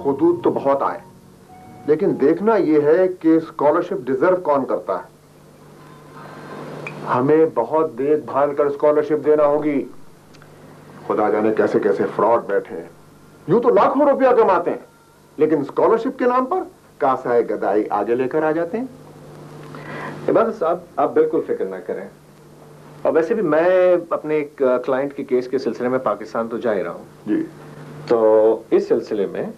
खुतूत तो बहुत आए, लेकिन देखना यह है कि स्कॉलरशिप डिजर्व कौन करता है। हमें बहुत देखभाल कर स्कॉलरशिप देना होगी। खुदा जाने कैसे कैसे फ्रॉड बैठे हैं। यूं तो लाखों रुपया कमाते हैं, लेकिन स्कॉलरशिप के नाम पर कासाए गदाई आगे लेकर आ जाते हैं। इबादत साहब, आप बिल्कुल फिक्र ना करें। और वैसे भी मैं अपने एक क्लाइंट के केस के सिलसिले में पाकिस्तान तो जा ही रहा हूँ जी। तो इस सिलसिले में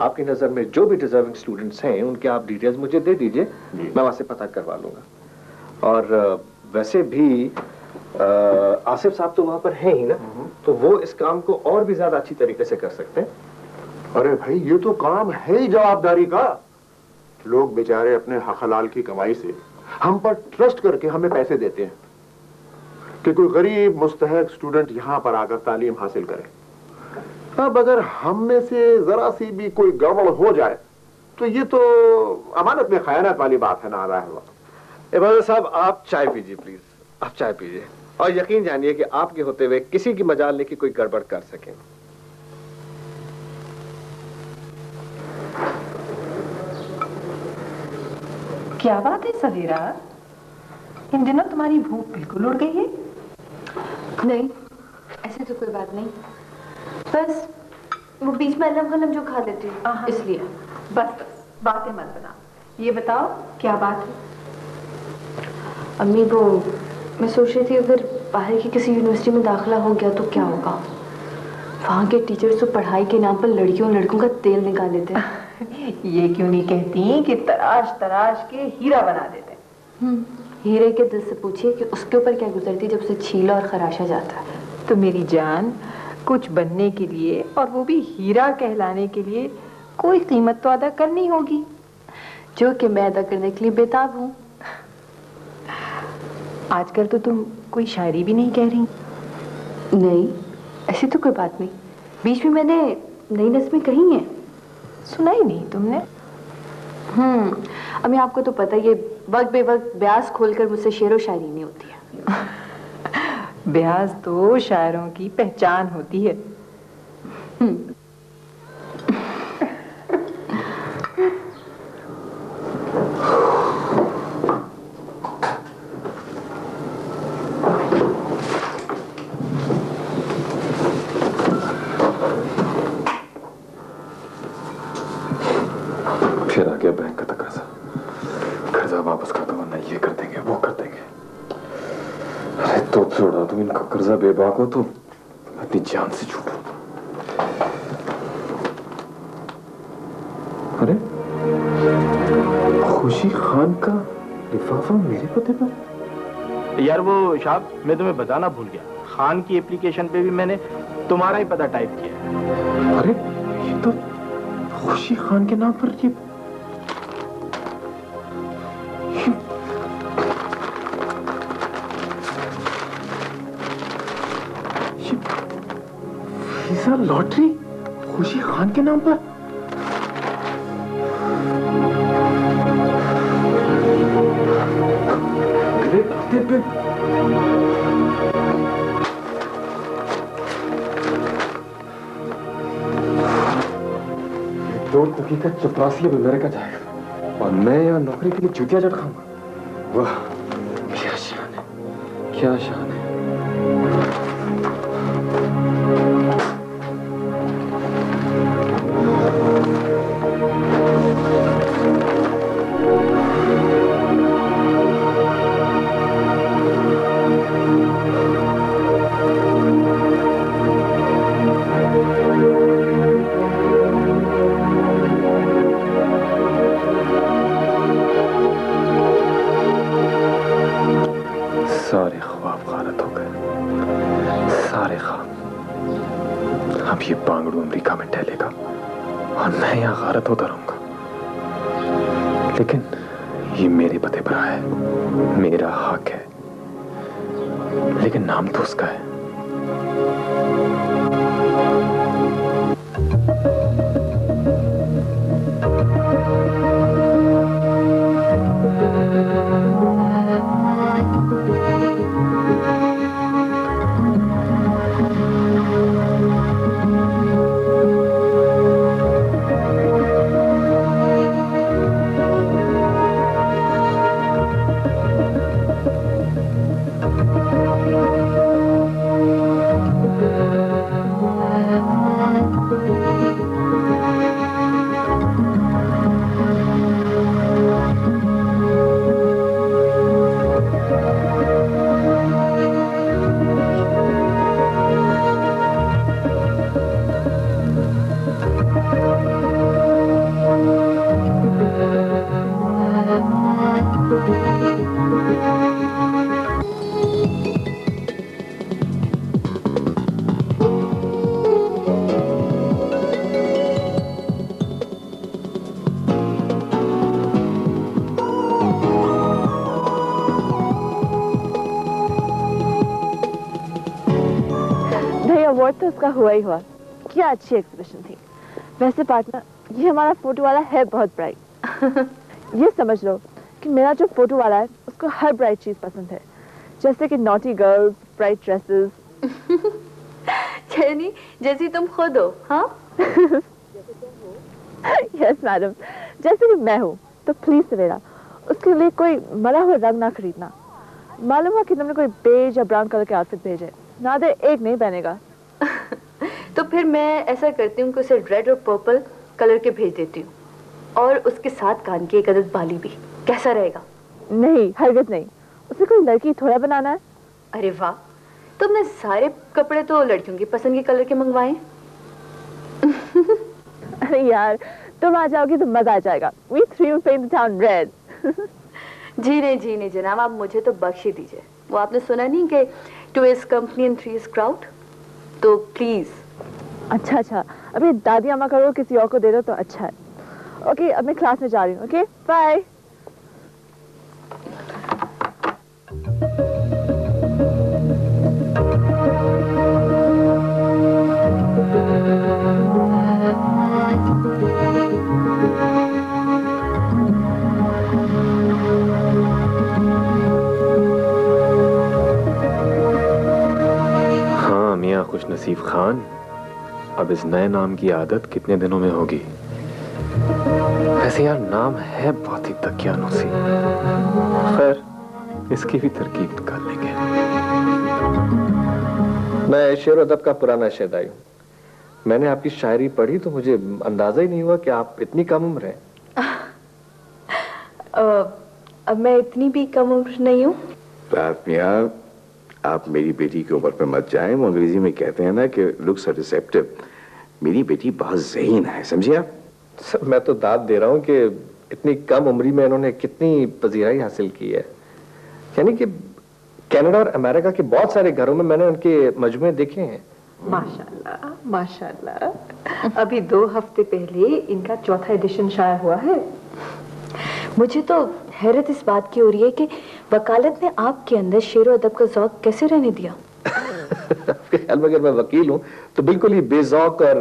आपकी नजर में जो भी डिजर्विंग स्टूडेंट्स हैं उनके आप डिटेल्स मुझे दे दीजिए, मैं वहां से पता करवा लूंगा। और वैसे भी आसिफ साहब तो वहां पर हैं ही ना, तो वो इस काम को और भी ज्यादा अच्छी तरीके से कर सकते हैं। अरे भाई, ये तो काम है ही जवाबदारी का। लोग बेचारे अपने हक हलाल की कमाई से हम पर ट्रस्ट करके हमें पैसे देते हैं कि कोई गरीब मुस्तहक स्टूडेंट यहां पर आकर तालीम हासिल करे। अब अगर हम में से जरा सी भी कोई गड़बड़ हो जाए तो ये तो अमानत में खयानत वाली बात है ना। आ रहा है इबादत साहब, आप चाय पीजिए प्लीज, आप चाय पीजिए और यकीन जानिए कि आपके होते हुए किसी की मजाल नहीं कि कोई गड़बड़ कर सके। क्या बात है सवेरा, इन दिनों तुम्हारी भूख बिल्कुल उड़ गई है। नहीं, ऐसे तो कोई बात नहीं, बस वो बीच में अलम गलम जो खा लेती हूँ इसलिए। बस बस बातें मत बना, ये बताओ क्या बात है। अम्मी, वो मैं सोच रही थी अगर बाहर की किसी यूनिवर्सिटी में दाखिला हो गया तो क्या होगा। वहाँ के टीचर्स तो पढ़ाई के नाम पर लड़कियों लड़कों का तेल निकाल लेते हैं। ये क्यों नहीं कहती कि तराश तराश के हीरा बना देते हैं। हीरे के दिल से पूछिए कि उसके ऊपर क्या गुजरती जब उसे छीला और खराशा जाता है। तो मेरी जान, कुछ बनने के लिए और वो भी हीरा कहलाने के लिए कोई कीमत तो अदा करनी होगी, जो कि मैं अदा करने के लिए बेताब हूँ। आजकल तो तुम कोई शायरी भी नहीं कह रही। नहीं, ऐसी तो कोई बात नहीं। बीच में मैंने नई नज़में कही हैं। सुनाई नहीं तुमने? अम्मी, आपको तो पता ही है, वक्त बेवक्त ब्यास खोलकर मुझसे शेर व शायरी नहीं होती है। ब्याज तो शायरों की पहचान होती है। फिर आ गया बैंक का तकाजा। कर्जा वापस कर दो वरना ये कर देंगे वो कर देंगे। अरे तो छोड़ा तुम इनका कर्जा बेबाक हो तो अपनी जान से छूटो। अरे खुशी खान का लिफाफा मेरे पते पर। यार वो साहब, मैं तुम्हें बताना भूल गया, खान की एप्लीकेशन पे भी मैंने तुम्हारा ही पता टाइप किया। अरे ये तो खुशी खान के नाम पर ये वीजा लॉटरी खुशी खान के नाम पर। हकीकत चपरासी अब अमेरिका जाएगा और मैं यहाँ नौकरी के लिए जूतियां चढ़ खाऊंगा। वाह क्या शान है, क्या शान है। सारे ख्वाब गारत हो गए, सारे ख्वाब। अब ये बांगड़ू अमेरिका में टहलेगा और मैं यहाँ गारत होता रहूंगा। लेकिन ये मेरे पते पर है, मेरा हक है, लेकिन नाम तो उसका है। अवार्ड तो उसका हुआ ही हुआ। क्या अच्छी एग्जीबिशन थी। वैसे पार्टनर, ये हमारा फोटो वाला है बहुत ब्राइट। ये समझ लो कि मेरा जो फोटो वाला है उसको हर ब्राइट चीज पसंद है, जैसे कि नॉटी गर्ल्स, ब्राइट ड्रेसेस। चैनी, जैसी तुम खुद हो। हाँ यस मैडम, जैसे कि मैं हूँ। तो प्लीज सवेरा, उसके लिए कोई मरा हुआ रंग ना खरीदना। मालूम हुआ कि तुमने कोई बेज या ब्राउन कलर के आउटफिट भेजे, ना दे एक नहीं पहनेगा। तो फिर मैं ऐसा करती हूँ कि उसे रेड और पर्पल कलर के भेज देती हूँ, और उसके साथ कान की एक अदद बाली भी। कैसा रहेगा? नहीं, हरगिज नहीं। उसे कोई लड़की थोड़ा बनाना है। अरे वाह, तुमने सारे कपड़े तो लड़कियों की पसंद के कलर के मंगवाए। अरे यार, तुम आ जाओगी तो मजा आ जाएगा। We three will paint the town red. जी नहीं जनाब, आप मुझे तो बख्श ही दीजिए। वो आपने सुना नहीं कि 2 is company and 3 is crowd? तो प्लीज। अच्छा, अभी दादी अम्मा करो किसी और को दे दो तो अच्छा है। ओके, अब मैं क्लास में जा रही हूँ। Okay, bye. हाँ मियाँ खुश नसीब खान, अब इस नए नाम की आदत कितने दिनों में होगी? वैसे यार नाम है बहुत ही तकियानुसी। खैर, इसकी भी तरकीब निकाल लेंगे। मैं शेर अदब का पुराना शहदाई हूँ। मैंने आपकी शायरी पढ़ी तो मुझे अंदाजा ही नहीं हुआ कि आप इतनी कम उम्र हैं। अब मैं इतनी भी कम उम्र नहीं हूँ। रात मियाँ, आप मेरी बेटी के ऊपर पे मत जाएं। वो अंग्रेजी में कहते हैं ना कि लुक्स आर डिसेप्टिव। मेरी बेटी बहुत ज़हीन है, समझिए आप। सर, मैं तो दाद दे रहा हूँ कि इतनी कम उम्री में इन्होंने कितनी पजीराई हासिल की है। यानी कि कनाडा और अमेरिका के बहुत सारे घरों में मैंने उनके मजमूए देखे हैं। माशाल्लाह माशाल्लाह। अभी 2 हफ्ते पहले इनका 4था एडिशन शाया हुआ है। मुझे तो हैरत इस बात की हो रही है कि वकालत ने आपके अंदर शेर अदब का ज़ौक कैसे रहने दिया। आपके ख्याल में अगर मैं वकील हूँ तो बिल्कुल ही बेज़ौक और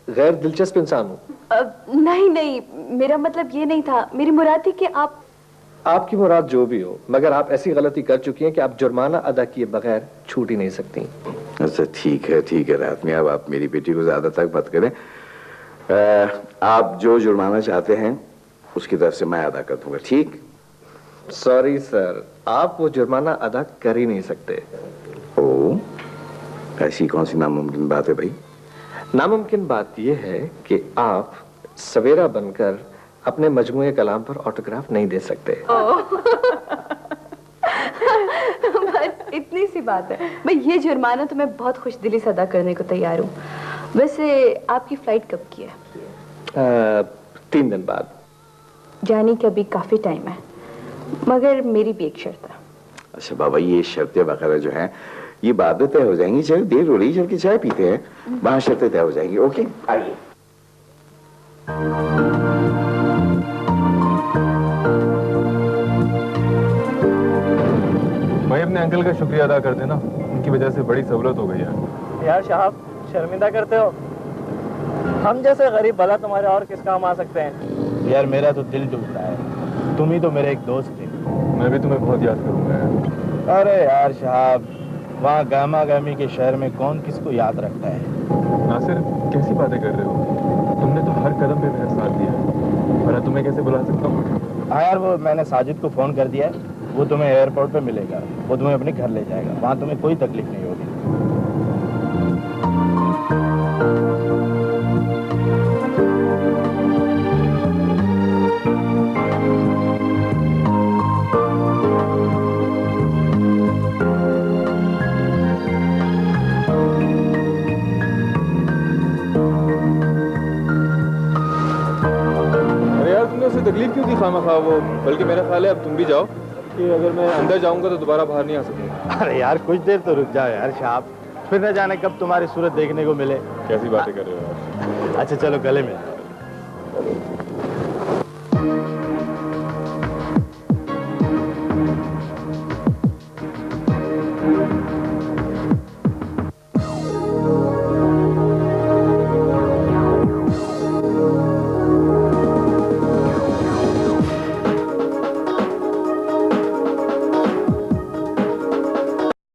गैर दिलचस्प इंसान हूँ। नहीं, मेरा मतलब ये नहीं था। मेरी मुराद थी कि आपकी मुराद जो भी हो, मगर आप ऐसी गलती कर चुकी हैं कि आप जुर्माना अदा किए बगैर छूट ही नहीं सकती। अच्छा ठीक है रात मियाँ, अब आप मेरी बेटी को ज्यादा तक मत करें। आप जो जुर्माना चाहते हैं उसकी तरफ से मैं अदा कर दूंगा, ठीक? सॉरी सर, आप वो जुर्माना अदा कर ही नहीं सकते। ओ, ऐसी कौन सी नामुमकिन बात है भाई? नामुमकिन बात यह है कि आप सवेरा बनकर अपने मजमूए कलाम पर ऑटोग्राफ नहीं दे सकते। बस इतनी सी बात है। मैं ये जुर्माना तो मैं बहुत खुश दिली से अदा करने को तैयार हूँ। वैसे आपकी फ्लाइट कब की है? 3 दिन बाद। जाने कि अभी काफी टाइम है, मगर मेरी भी एक शर्त है। अच्छा बाबा, ये शर्तें वगैरह जो हैं ये बाद में तय हो जाएंगी। चलो देर हो रही, चल के चाय पीते हैं, वहां शर्तें तय हो जाएंगी। ओके, आइए। भाई अपने अंकल का शुक्रिया अदा कर देना, उनकी वजह से बड़ी सहूलत हो गई है। यार साहब, शर्मिंदा करते हो। हम जैसे गरीब भला तुम्हारे और किस काम आ सकते हैं। यार मेरा तो दिल टूट रहा है। तुम ही तो मेरे एक दोस्त थे। मैं भी तुम्हें बहुत याद करूंगा यार। अरे यार साहब, वहाँ गामा गामी के शहर में कौन किसको याद रखता है। नासिर, कैसी बातें कर रहे हो? तुमने तो हर कदम पे मेरा साथ दिया, वरना तुम्हें कैसे बुला सकता हूँ? हाँ यार, वो मैंने साजिद को फोन कर दिया है, वो तुम्हें एयरपोर्ट पे मिलेगा, वो तुम्हें अपने घर ले जाएगा, वहाँ तुम्हें कोई तकलीफ नहीं होगी। तकलीफ क्यों दी खामा खा वो, बल्कि मेरा ख्याल है अब तुम भी जाओ, कि अगर मैं अंदर जाऊंगा तो दोबारा बाहर नहीं आ सकूंगा। अरे यार कुछ देर तो रुक जाओ यार शाह, फिर न जाने कब तुम्हारी सूरत देखने को मिले। कैसी बातें कर रहे हो यार। अच्छा चलो गले मिल।